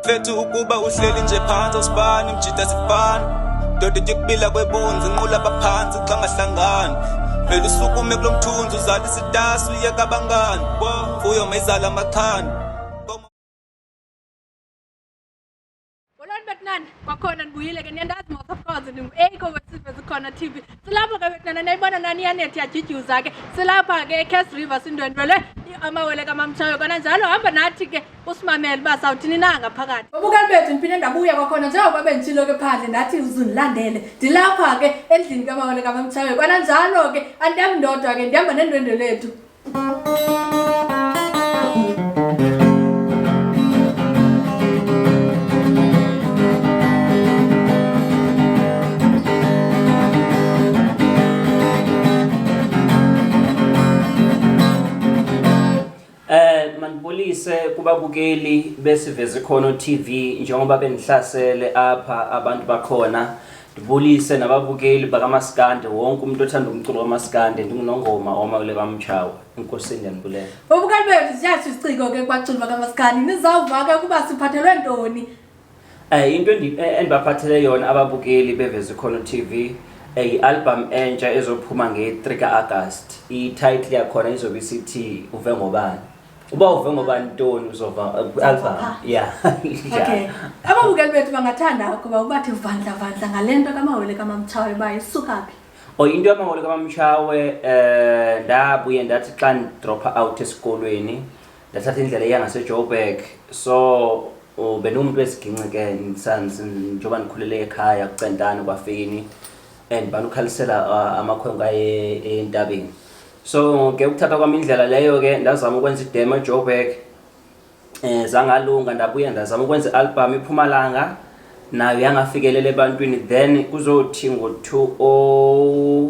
Fethu ukuba uhleli nje phansi usibani mjida sifana Dodo yekubila kwebunzi nqula baphansi xa ngahlangani Vele usukume kulomthunzi uzala isitasi uyeka abangani Fuyo mayizala amakhani Bolani betnana kwakhona ndibuyile ke niyandazi most of course ndingu-Eiko wesivezi khona TV silapha ke betnana nayibona nani iyanethi yajidyuza ke silapha ke eCass River sindwendwele amawele kaMamtshawe kananjalo hamba nathi ke usimamele uba sawuthini na ngaphakathi babukeli bethu ndiphinde ndabuya kwakhona njengoba benditshilo ke phandle ndathi uzundilandele ndilapha ke endlini kamawele kaMamtshawe kananjalo ke andihamba ndodwa ke ndihamba nendwendwe lethu Manibulise kubabukeli besiveze khona TV njengoba benihlasele apha abantu bakhona ndibulise nababukeli bakaMaskandi wonke umuntu othanda umculo kaMaskandi ndingunongoma omawele kaMtshawe inkosi ndiyanibulele babukeli bethu siyathi isiciko ke kwaculo bakaMaskandi nizawuva ke kuba siphathelwe ntoni into endibaphathele yona ababukeli beveze khona TV i-album entsha ezophuma nge-3 August i-title yakhona izobe isithi uve ngobani uba uve ngobani ntoni uzova album yeah okay ababukeli bethu bangathanda kuba ubathi vandla ngalento kamawele kaMamtshawe bayisukaphi into yamawele kaMamtshawe ndabuye ndathi xa ndidropa out esikolweni ndathatha indlela yangaseJoburg so benumuntu wesiginci ke njengoba ndikhulele ekhaya kucentana kwaFeni and banukhalisela amakhwenkwe entabeni so ke ukuthatha kwami indlela leyo ke ndazama ukwenza idemo eJoburg zangalunga ndabuya ndazama ukwenza i-album iPhumalanga nayo yangafikelele ebantwini then kuzothi ngo-2009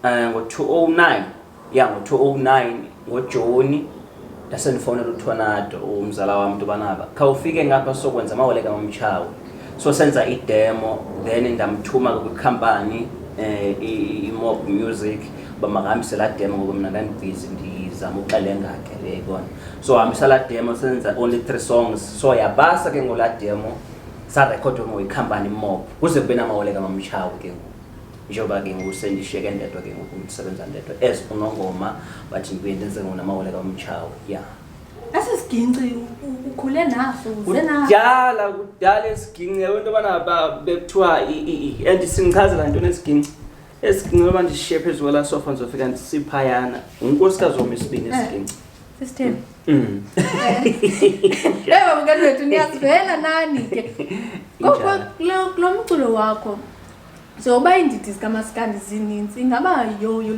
ngo-2009 ngoJuni ndasendifonela uThonado umzala wami ntobanaba khawufike ngapha sokwenza amawele kaMamtshawe so senza idemo then ndamthuma kwikhampani iMob Music bamahambise la demo ngoba mina ngandibhizi ndizama uxelenga ke yayibona so hambisa la demo senza only 3 songs so yabasa ke ngola demo sa record ngoyikhampani iMob kuze kube namawele kaMamtshawe ke njengoba ke ngusendishiyeke ndedwa ke ngokumsebenza ndedwa as unongoma bathi ngibuye ndenze ngonamawele kaMamtshawe yeah asisiginci ukhule naso uze naso kudala esiginci abantu bana bekuthiwa and singichazela into esiginci esiginci ngoba ndishiye phezulu kwala sofa ngizofika ndisiphayana unkosikazi wami isibini esiginci system baba ngani niyasivela nani ke kodwa lo mculo wakho zoba indidi zikaMaskandi zininzi ingaba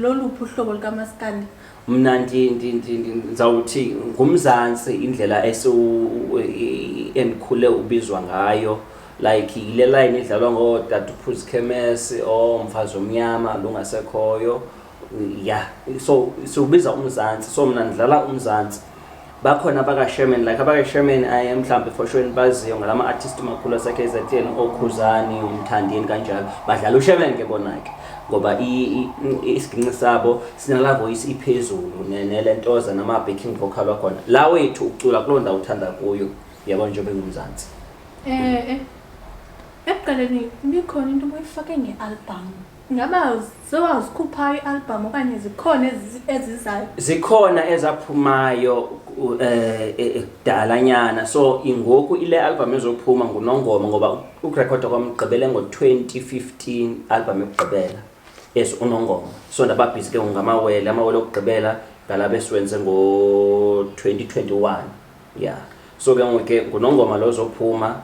loluphi uhlobo likaMaskandi mna ndizawuthi ngumzansi indlela endikhule ubizwa ngayo like ile line idlalwa ngoDade uPhuzi Khemesi Mfazi Omnyama lungasekhoyo yeah so ubiza umzansi so mna ndidlala umzansi bakhona abakaSherman like abakaSherman mhlambe for sure baziyo ngalama artist makhulu aseKZN oKhuzani uMthandeni kanjalo badlala uSherman ke bona ke ngoba isiginci sabo sinala voice iphezulu nelentoza nama backing vocal wakhona la wethu ucula kuloo ndawo uthanda kuyo yabona nje bengumzansi eqaleni nikhona into oyifake ngealbum ngaba sewazikhupha ialbum okanye zikhona ezizayo zikhona ezaphumayo ekudala nyana so ingoku ile album ezophuma ngunongoma ngoba ukurekhoda kwamgqibele ngo2015 album ekugqibela unongoma so ndababhizi ke ngamawele amawele okugqibela ngalabe siwenze ngo2021 yeah so ke ngoke ngunongoma lo zophuma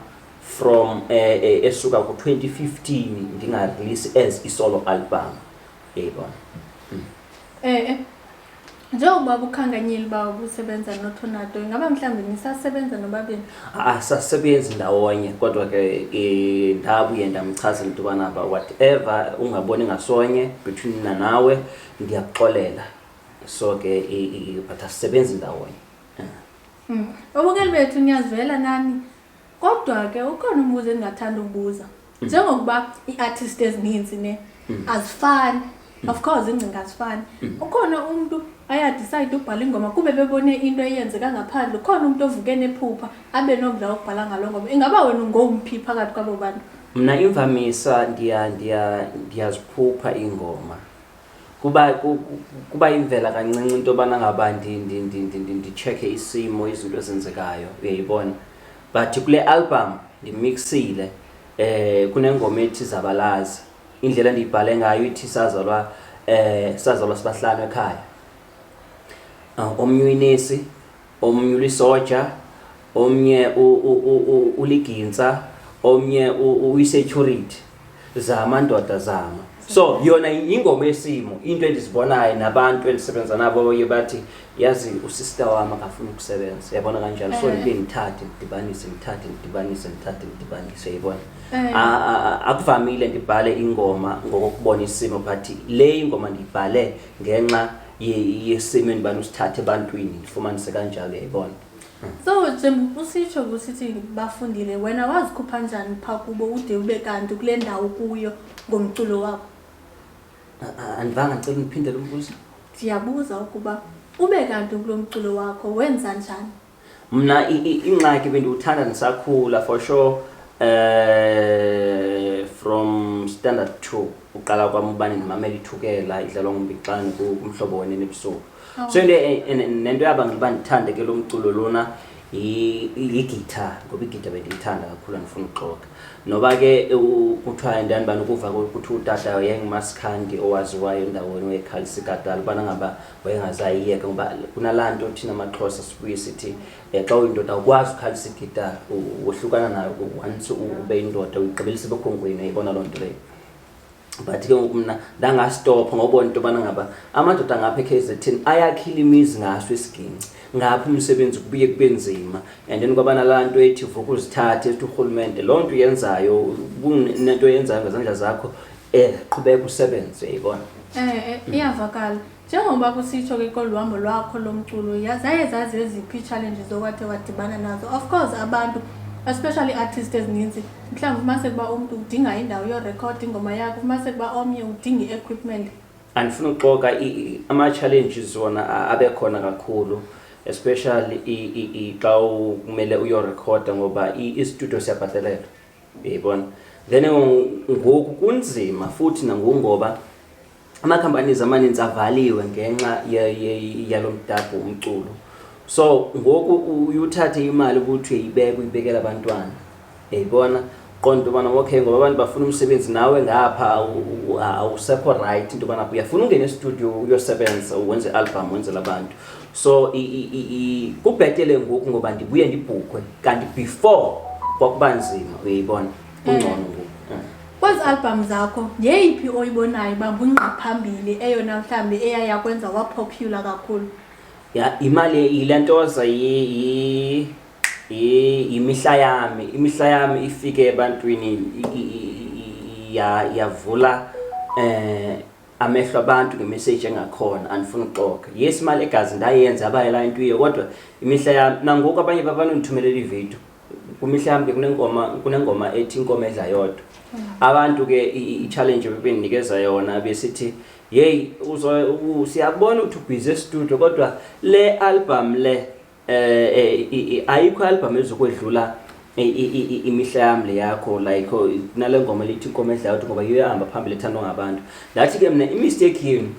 from esuka ku2015 ndinga release as isolo album yebo njengoba bukhanganyeli bawo busebenza noThonado ngaba mhlambe nisasebenza nobabini sasebenza ndawonye kodwa ke ndabuye ndamchazela into banaba whatever ungaboni ngasonye between nawe ndiyaxolela so ke but asisebenza ndawonye babukeli bethu niyazivela nani kodwa ke ukhona umbuzo engingathanda ukubuza njengokuba iartist ezininzi azifani of course ingcinga azifani ukhona umuntu decide ubhala ingoma kube bebone into eyenzeka ngaphandle khona umuntu ovuke nephupha abe nomdla wokubhala ngalo ngoma ingaba wena ungomphi phakathi kwabo bantu? Mina imvamisa ndiyaziphupha ingoma kuba imvela kancinci into bana ngaba ndichecke isimo izinto ezenzekayo uyayibona but kule album ndimixile kunengoma ethi Zabalaza indlela ndiyibhale ngayo ithi sazalwa sibahlanu ekhaya omnye uyinesi omnye ulisoja omnye uligintsa omnye uyisecurity zamandoda zama so yona ingoma esimo into endizibonayo nabantu endisebenza nabo baye bathi yazi usister wami akafuna ukusebenza yabona kanjalo so ngithathe ndidibanise yabona akuvamile ndibhale ingoma ngokubona isimo but le ingoma ndibhale ngenxa yesimo endibani usithathe ebantwini ndifumanise kanjalo yayibona. So njengoba usitsho ukuthi bafundile wena wazikhupha kanjani pha kubo ude ube kanti kule ndawo kuyo ngomculo wakho? Andivanga ngicela niphinde umbuzo. Ndiyabuza ukuba ube kanti kulo mculo wakho wenza njani? Mna ingxaki bendiwuthanda ndisakhula for sure from standard 2 uqala kwami ubani ndimamela ithukela idlalwa nguMbixani kumhlobo wenene ebusuku. So nento yabanga ngiba ndithande ke lo mculo lona i-guitar ngoba i-guitar bendiyithanda kakhulu andifuna ukuxoka noba ke kuthiwa ndani bani ukuva ukuthi utata wayenguMasikhandi owaziwayo endaweni weKhalisikadala ubana ngaba wayengazayiyeka ngoba kunalaa nto thina amaXhosa sibuye sithi xa uyindoda ukwazi ukhalisa igitara wohlukana nayo once ube indoda uyigqibelise bekhonkweni ayibona loo nto leyo. But ke mina ndangastop ngobona into bana ngaba amadoda ngapha eKZN ayakhila imizi ngaso isiginci ngapha umsebenzi kubuye kubenzima and then kwabana la nto ethi vuka uzithathe ethi uRhulumente lo nto yenzayo kunento yenzayo ngezandla zakho qhubeka usebenze yayibona. Iyavakala njengoba kusitsho ke kolwambo lwakho lomculo yazazi eziphi challenges zokwathe wadibana nazo of course abantu especially artists ezininzi mhlawumbe mase kuba umuntu udinga indawo yo record ingoma yakho mase kuba omnye udinga equipment andifuna ukuxoka ama challenges wona abe khona kakhulu especially xa kumele uyo record ngoba i-studio siyabhatalela uyayibona then ngoku kunzima futhi nangoba ama-companies amaninzi avaliwe ngenxa yalomdabu umculo. So ngoku uyuthathe imali ukuthi uyibekela abantwana yayibona qonto bana okay ngoba abantu bafuna umsebenzi nawe ngapha awusekho right into bana uyafuna ungena e-studio uyosebenza wenze album wenzela abantu so kubhetele ngoku ngoba ndibuye ndibhukwe kanti before kwakuba nzima uyayibona ungcono ngoku. Kwezi album zakho yeyiphi oyibonayo bambunqa phambili eyona mhlambe eyayakwenza wa popular kakhulu? Ya imali ilantoza imihla yami ifike ebantwini yavula amehlo abantu ngemessage engakhona andifuna ukuxoka yes imali egazi ndayenza abayela into iye kodwa imihla yami nangoku abanye babantu ngithumelela ivideo kumihla yami kunengoma ethi inkomo edla yodwa abantu ke i-challenge bebenikeza yona besithi hey siyabona ukuthi ubhizi e-studio kodwa le album le ayikho album ezokwedlula imihla yami le yakho like nale ngoma lethi inkomo edla yodwa ngoba ihamba phambili ethandwa ngabantu lathi ke mina i-mistake yini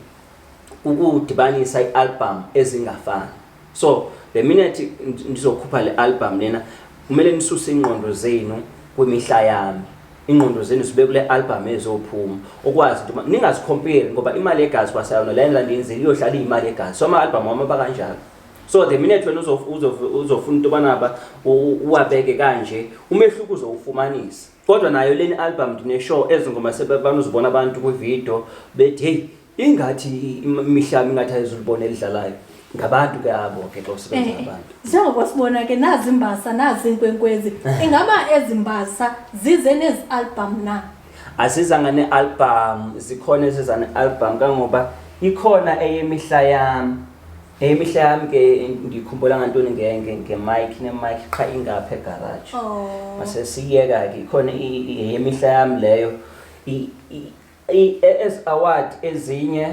ukudibanisa i-album ezingafani so the minute ndizokhupha le album lena kumele nisuse ingqondo zenu kwimihla yami ingqondo zenu sibe kule album ezophuma okwazi ukuthi ningazicompare ngoba imali yegazi kwasayona la ndiyenzile iyohlala imali yegazi so ama album wama bakanjalo so the minute wena uzofuna into banaba uwabeke kanje umehluko uzowufumanisa kodwa nayo leni album dine show ezingoma sebebana uzibona abantu ku video bethi hey ingathi imihlami ingathi ayizulibona elidlalayo ngabantu ke abo ke xa usebenza ngabantu njengoba sibona ke nazi imbasa nazi inkwenkwezi ingaba ezimbasa zize nezi album na asizanga ne-album zikhona ezizana album kangoba ikhona eyemihla yami ke ngikhumbula ngantoni nge-mic ne-mic qha ingapha egarage mase siyeka ke ikhona eyemihla yami leyo as award ezinye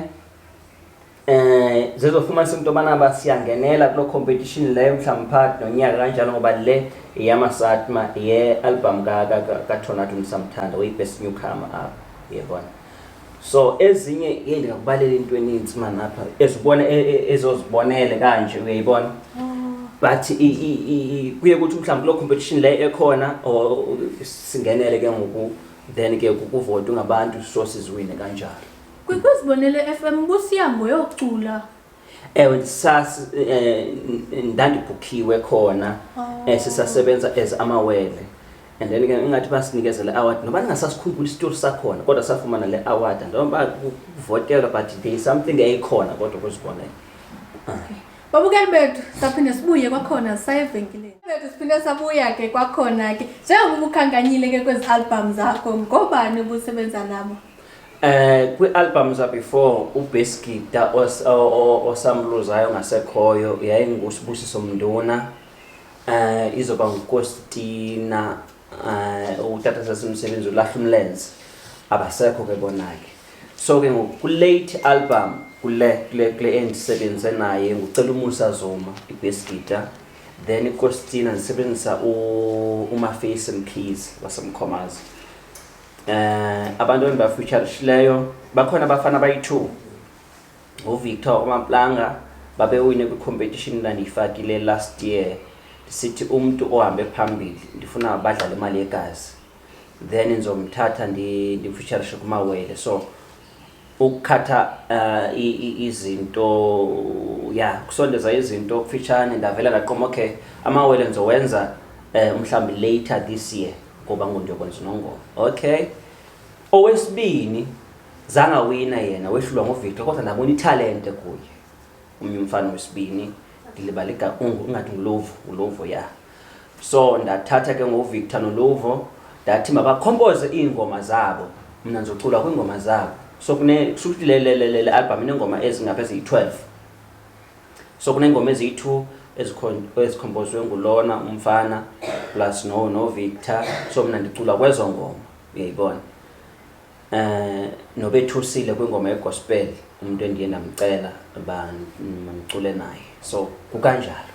Zizofumanisa into banaba siyangenela kulo competition leyo mhlawumbe phakathi nonyaka kanjalo ngoba le yamasatma ye-album ka-Tornado Ndisamthanda oyi-best newcomer apha yebona. So ezinye ndingakubalela into eninzi man apha ezibona ezozibonele kanje uyayibona. But kuye kuthi mhlawumbe kulo competition le ekhona or singenele ke ngoku then ke kuvote ngabantu so sizwine kanjalo. Kwizibonele FM kuSiyambo yocula. Ndandibhukhiwe khona sisasebenza as amawele and then ke ingathi basinikezela award noba ningasasikhumbula isitori sakhona kodwa safumana le award ndoba kuvotela but there is something eyikhona kodwa kuzibonela. Babukeli bethu saphinde sibuye kwakhona sayevenkileni. Bethu siphinde sabuya ke kwakhona ke njengoba ukhankanyile ke kwezi albums zakho ngobani ubusebenza nabo? Kwi-albums before uBeskida osamluzayo ngasekhoyo yayinguSibusiso Mnduna, izoba nguKostina, utata sasemsebenzi ulahla umlenze abasekho ke bonake. So ke ku-late album kule endisebenze naye ngucela umusa Zuma iBeskida, then iKostina ndisebenzisa uMaface Mkhize wasemkhomazi. Abantu endibafeaturishileyo bakhona abafana abayi-2 uVictor Maplanga babewine kwi-competition ndandiyifakile last year ndisithi umuntu ohambe phambili ndifuna badlale imali yegazi then nizomthatha ndimfeaturishe kumawele. So ukukhatha izinto kusondeza izinto kufitshane ndavela ndaqoma okay amawele ndizowenza mhlawumbi later this year ngoba ngondiyokwenza nongoma. Okay, owesibini zangawina yena wehlulwa ngoVictor kodwa ndabona italente kuye umnye umfana wesibini ndilibaleka ungathi nguLovo ya. So ndathatha ke ngoVictor noLovo ndathi mabakhompoze iingoma zabo mina ngizocula kwingoma zabo. So kusukuthi le album inengoma ezingaphezulu yi-12. So kunengoma eziyi-2 ezikhompozwe ngulona umfana plus no Victor. So mina ndicula kwezo ngoma uyayibona. Nobethusile kwingoma yegospel umuntu endiye ndamcela ngicule naye. So kukanjalo.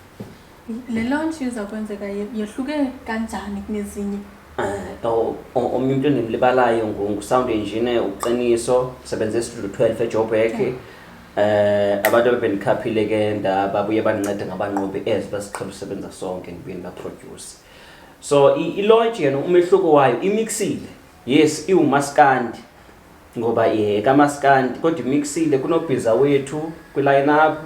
Le launch iza kwenzeka yehluke kanjani kunezinye? Omnye umuntu endimlibalayo ngusound engineer uQiniso sebenze estudio 12 eJoburg. Abantu ababendikhaphile ke babuye bandincede ngabanqobi basiqhela usebenza sonke ndibuye ndibaproduce. So i-launch yena umehluko wayo imixile. Yes, iwumaskandi ngoba kamaskandi kodwa imixile kunobhiza wethu kwi-lineup.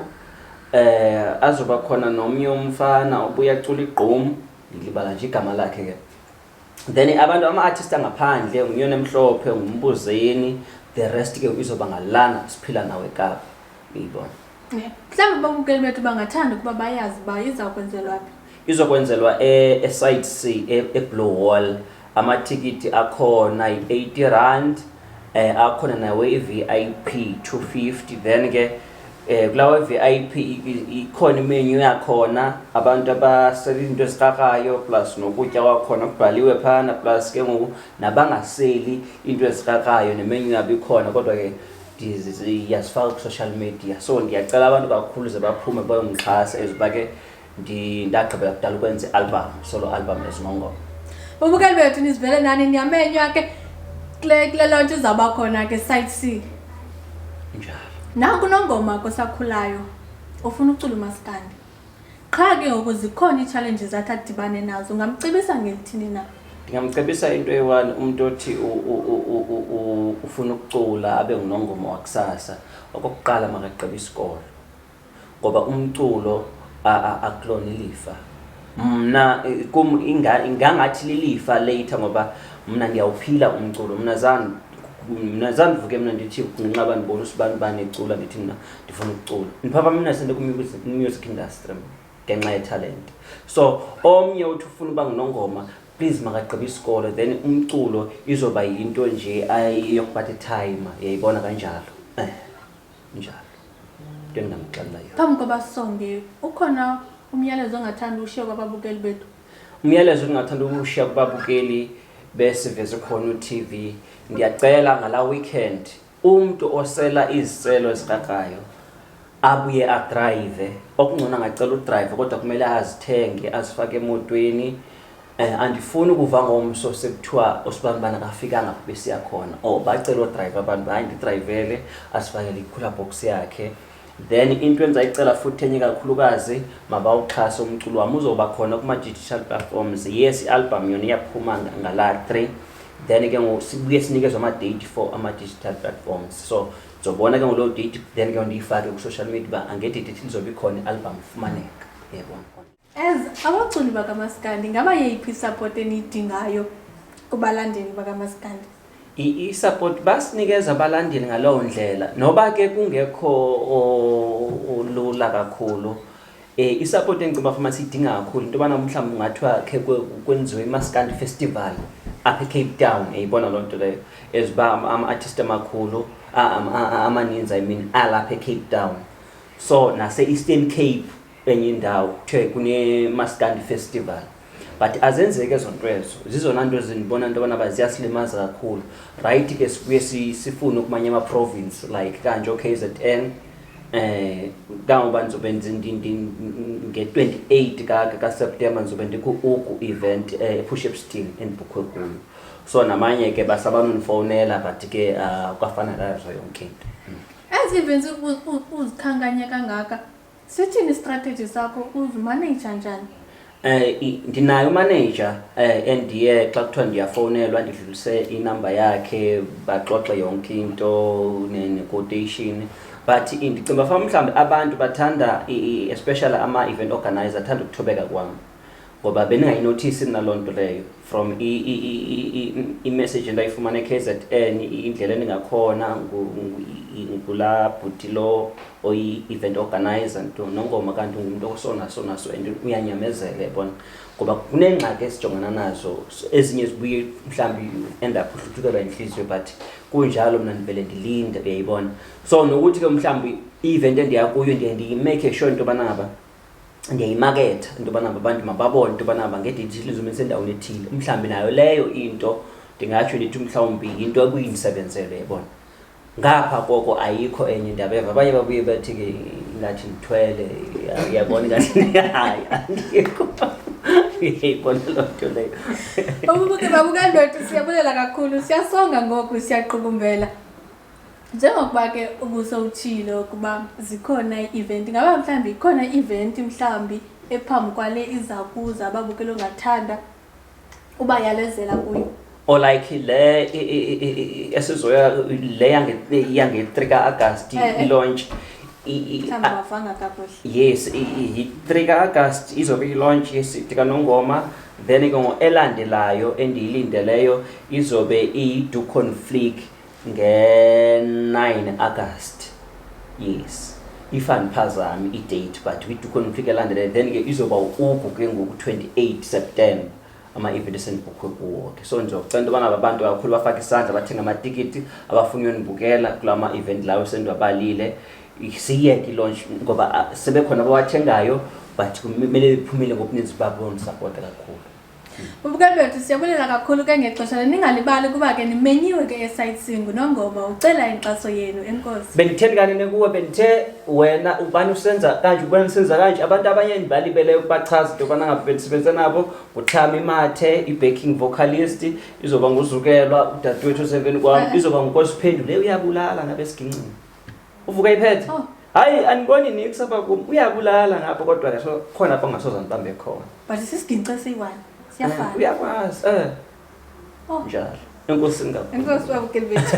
Azoba khona nomnye umfana obuya acula igqom ngilibala nje igama lakhe ke. Then abantu ama-artist angaphandle uNyoni Emhlophe nguMbuzeni the rest ke izoba ngalana siphila nawe Kapa uyibona. Mhlawumbe babukeli bethu bangathanda ukuba bayazi ba izakwenzelwa phi? Izokwenzelwa e-Site C eBlue Wall. Amatikiti akhona i-R80 akhona nawe i-VIP 250 then ke kulawa VIP ikhona imenu yakhona abantu abasela into ezikakayo plus nokutya kwakhona kubhaliwe phana plus ke ngoku nabangaseli into ezikakayo nemenu yabo ikhona kodwa ke yasifaka ku social media. So ndiyacela abantu kakhulu ze baphume bayongixhasa eziba ke ndagqibela kudala ukwenza i-album solo album ezinongoma. Babukeli bethu nizivele nani niyamenywa ke kule launch izaba khona ke Site C. Njalo. Nanku nongoma kosakhulayo ufuna ucula umaskandi. Qha ke ngoku zikhona i-challenges athi adibane nazo ngamcebisa ngelithini na? Ngingamcebisa into eyi-1 umuntu othi ufuna ukucula abe ngunongoma wakusasa. Okokuqala makaqhebe isikole ngoba umculo akulona ilifa. Mna ingangathi lilifa later ngoba mina ngiyawuphila umculo. Mina zandivuke mina ndithi nginqaba ndibona usibani bani ecula ndithi mina ndifuna ukucula. Ndiphapha mina sende ku-music industry ngenxa ye-talent. So omnye uthi ufuna uba ngunongoma please makaqhebe isikole then umculo izoba yinto nje ayokuphatha time yayibona kanjalo. Njalo. Into engingamxelela yona. Phambi koba sonke ukhona umyalezo ongathanda ushiye kwababukeli bethu? Umyalezo ongathanda ukushiya kubabukeli besiveze khona uTV. Ndiyacela ngala weekend umuntu osela izicelo ezikakayo abuye adrive. Okungcono angacela udrive kodwa kumele azithenge azifake emotweni. Andifuni ukuva ngomso sekuthiwa osibambana kafikanga besiya khona bacela udrive abantu hayi ndidrivele asifakele ikhula box yakhe. Then into engizayicela futhi enye kakhulukazi mabawuxhasa umculo wami uzoba khona kuma digital platforms. Yes, i-album yona iyaphuma ngala 3. Then ke sibuye sinikezwe ama date for ama digital platforms. So uzobona ke ngolo date then ke ndiyifake ku social media angedate izobe khona i-album ifumaneka. Yebo. As abaculi bakaMaskandi ngaba yeyiphi support enidingayo kubalandeli bakaMaskandi? I-support basinikeza abalandeli ngalowo ndlela noba ke kungekho olula kakhulu. I-support engiceba futhi idinga kakhulu into bana mhlawumbe ungathiwa ke kwenziwe iMaskandi festival apha eCape Town. Eyibona loo nto leyo eziba ama-artist amakhulu amaninzi alapha eCape Town. So nase-Eastern Cape enye indawo kuthiwe kune-Maskandi festival. But azenzeke ezo nto ezo zizona nto zinibona into abana ziyasilimaza kakhulu. Right ke sibuye sifune kumanye ama-province like kanje KZN. Kangoba nizobe nge-28 kaSeptember nizobe ndiku-Ugu event Push Up Sting enibhukhwe kuyo. So namanye ke basabanonifonela but ke kwafana kazo yonke into. As events uzikhankanya kangaka sithini strategy sakho uzimanage njani? Ndinayo manager endiye xa kuthiwa ndiyafonelwa ndidlulise inamba yakhe baxoxe yonke into ne-quotation. But ndicimba fa mhlawumbe abantu bathanda especially ama-event organizer athanda ukuthobeka kwami ngoba beningayinothisi naloo nto leyo from i-message endayifumana KZN indlela endingakhona ngula bhuti lo oyi-event organizer nto nongoma kanti ngumuntu osonaso and uyanyamezela yabona ngoba kunengxaki esijongana nazo ezinye zibuye mhlawumbe end up uhlutukelwa inhliziyo but kunjalo mina ndivele ndilinde uyayibona. So nokuthi ke mhlawumbe i-event endiyakuyo ndiyimake sure into banaba ndiyayimaketha into banaba abantu mababone into banaba ngedigital izobe sendaweni ethile mhlawumbe nayo leyo into ndingatsho ndithi mhlawumbe into ekuyisebenzele yabona. Ngapha koko ayikho enye indaba eva abanye babuye bathi ke ngathi ngithwele uyabona ngathi hayi andikho. Yeyibona loo nto leyo. Ubuke babukandoda siyabulela kakhulu siyasonga ngoku siyaqukumbela. Njengokuba ke ubusowuthile ukuba zikhona i-event ngaba mhlawumbe ikhona i-event mhlawumbe ephambi kwale izakuza ababukela ongathanda uba yalezela kuyo. Or like le esizoya le yange 3 August i-launch Bafanga kakuhle. yes i-3 August izobe i-launch yesitika nongoma then ke elandelayo endiyilindeleyo izobe i-Do Conflict nge-9 August. Yes ifanphazami i-date but we-Do Conflict elandelayo then ke izoba ugu ke ngoku 28 September ama-event esendibhukhwe kuwo ke. So ngizocela into bana abantu kakhulu bafake isandla bathenga amatikiti abafuna uyonibukela kulama event lawo sendiwabalile. Siyeke i-launch ngoba sebekhona abawathengayo but kumele iphumile ngobuninzi babo support kakhulu. Ubukandwethu siyabulela kakhulu ke ngexesha ningalibali kuba ke nimenyiwe ke eSightseeing nongoma ucela inkxaso yenu enkosi. Benditheni kanene kuwe bendithe wena ubani usenza kanje ubani usenza kanje abantu abanye ndibalibele ukubachaza into bana ngabe bendisebenza nabo uThami Mathe i-backing vocalist izoba nguzukelwa udadewethu osemveni kwami izoba nguNkosiphendule uyabulala ngabe esigincini. Uvuka iphethe? Hayi aniboni nikusapha kum uyabulala ngapha kodwa ke so khona apho ngasoza ngibambe khona. But sisigince siyi-1 siyafana. Uyakwazi njalo. Enkosi ngapha. Enkosi babukeli bethu.